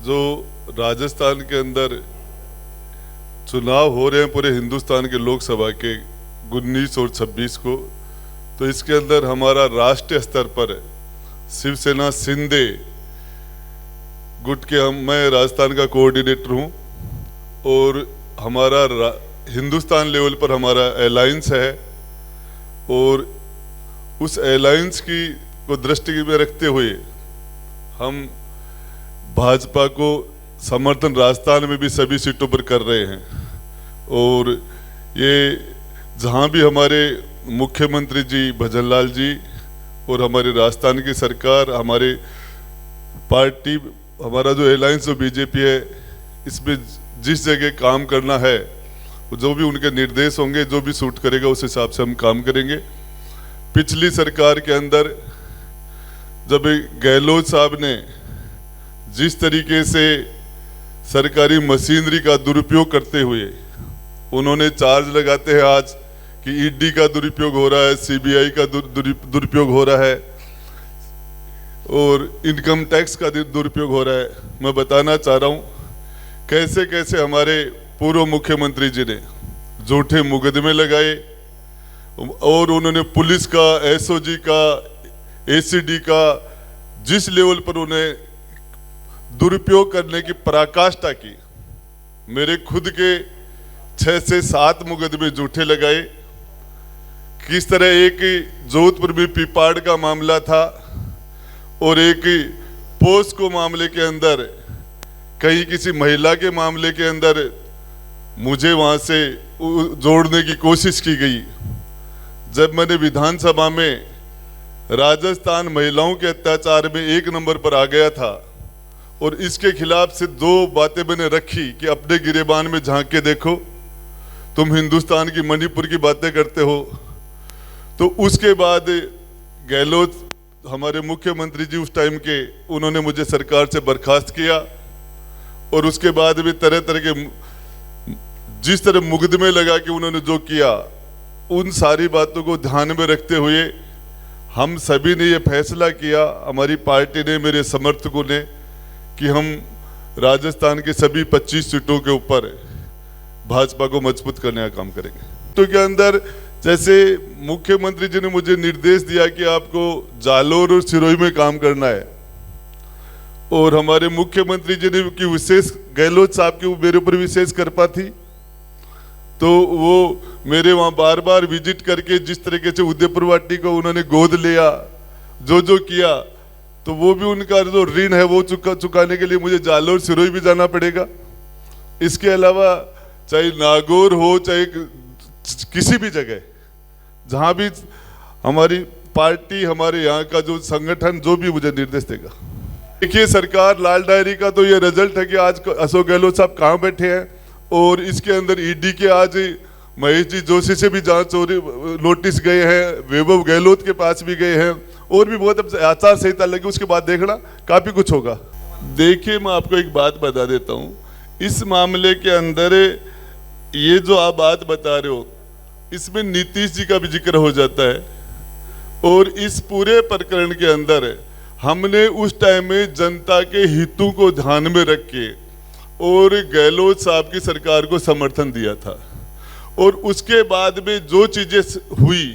जो राजस्थान के अंदर चुनाव हो रहे हैं पूरे हिंदुस्तान के लोकसभा के 19 और 26 को, तो इसके अंदर हमारा राष्ट्रीय स्तर पर शिवसेना शिंदे गुट के मैं राजस्थान का कोऑर्डिनेटर हूं और हमारा हिंदुस्तान लेवल पर हमारा अलायंस है और उस अलायंस को दृष्टि में रखते हुए हम भाजपा को समर्थन राजस्थान में भी सभी सीटों पर कर रहे हैं। और ये जहां भी हमारे मुख्यमंत्री जी भजनलाल जी और हमारे राजस्थान की सरकार, हमारे पार्टी, हमारा जो अलायंस जो बीजेपी है, इसमें जिस जगह काम करना है, जो भी उनके निर्देश होंगे, जो भी सूट करेगा उस हिसाब से हम काम करेंगे। पिछली सरकार के अंदर जब गहलोत साहब ने जिस तरीके से सरकारी मशीनरी का दुरुपयोग करते हुए उन्होंने चार्ज लगाते हैं आज कि ईडी का दुरुपयोग हो रहा है, सीबीआई का दुरुपयोग हो रहा है और इनकम टैक्स का दुरुपयोग हो रहा है। मैं बताना चाह रहा हूँ कैसे कैसे हमारे पूर्व मुख्यमंत्री जी ने झूठे मुकदमे लगाए और उन्होंने पुलिस का, एसओजी का, एसीडी का जिस लेवल पर उन्हें दुरुपयोग करने की पराकाष्ठा की। मेरे खुद के 6 से 7 मुकदमे झूठे लगाए। किस तरह एक जोधपुर में पीपाड़ का मामला था और एक पोस्को मामले के अंदर, कहीं किसी महिला के मामले के अंदर मुझे वहां से जोड़ने की कोशिश की गई। जब मैंने विधानसभा में राजस्थान महिलाओं के अत्याचार में 1 नंबर पर आ गया था और इसके खिलाफ से 2 बातें मैंने रखी कि अपने गिरेबान में झांक के देखो, तुम हिंदुस्तान की मणिपुर की बातें करते हो। तो उसके बाद गहलोत हमारे मुख्यमंत्री जी उस टाइम के, उन्होंने मुझे सरकार से बर्खास्त किया और उसके बाद भी तरह तरह के जिस तरह मुकदमे लगा के उन्होंने जो किया, उन सारी बातों को ध्यान में रखते हुए हम सभी ने ये फैसला किया, हमारी पार्टी ने, मेरे समर्थकों ने, कि हम राजस्थान के सभी 25 सीटों के ऊपर भाजपा को मजबूत करने का काम करेंगे। तो के अंदर जैसे मुख्यमंत्री जी ने मुझे निर्देश दिया कि आपको जालोर और सिरोही में काम करना है और हमारे मुख्यमंत्री जी ने की विशेष, गहलोत साहब की मेरे ऊपर विशेष कृपा थी, तो वो मेरे वहाँ बार बार विजिट करके जिस तरीके से उदयपुर वाटी को उन्होंने गोद लिया, जो किया, तो वो भी उनका जो ऋण है वो चुकाने के लिए मुझे जालोर सिरोही भी जाना पड़ेगा। इसके अलावा चाहे नागौर हो, चाहे किसी भी जगह जहां भी हमारी पार्टी, हमारे यहाँ का जो संगठन जो भी मुझे निर्देश देगा। देखिए, सरकार लाल डायरी का तो ये रिजल्ट है कि आज अशोक गहलोत साहब कहाँ बैठे हैं और इसके अंदर ईडी के आज महेश जी जोशी से भी जांच नोटिस गए हैं, वैभव गहलोत के पास भी गए हैं और भी बहुत आचार संहिता लगी, उसके बाद देखना काफी कुछ होगा। देखिए, मैं आपको एक बात बता देता हूँ, इस मामले के अंदर ये जो आप बात बता रहे हो, इसमें नीतीश जी का भी जिक्र हो जाता है और इस पूरे प्रकरण के अंदर हमने उस टाइम में जनता के हितों को ध्यान में रख के और गहलोत साहब की सरकार को समर्थन दिया था और उसके बाद में जो चीजें हुई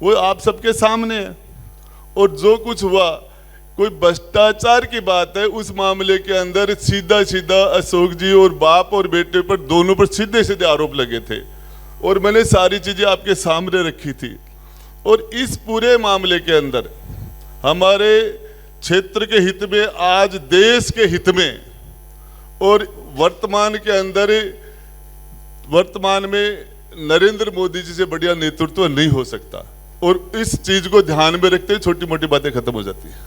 वो आप सबके सामने है और जो कुछ हुआ कोई भ्रष्टाचार की बात है। उस मामले के अंदर सीधा सीधा अशोक जी और बाप और बेटे पर, दोनों पर सीधे सीधे आरोप लगे थे और मैंने सारी चीजें आपके सामने रखी थी। और इस पूरे मामले के अंदर हमारे क्षेत्र के हित में, आज देश के हित में और वर्तमान में नरेंद्र मोदी जी से बढ़िया नेतृत्व नहीं हो सकता और इस चीज को ध्यान में रखते हुए छोटी मोटी बातें खत्म हो जाती है।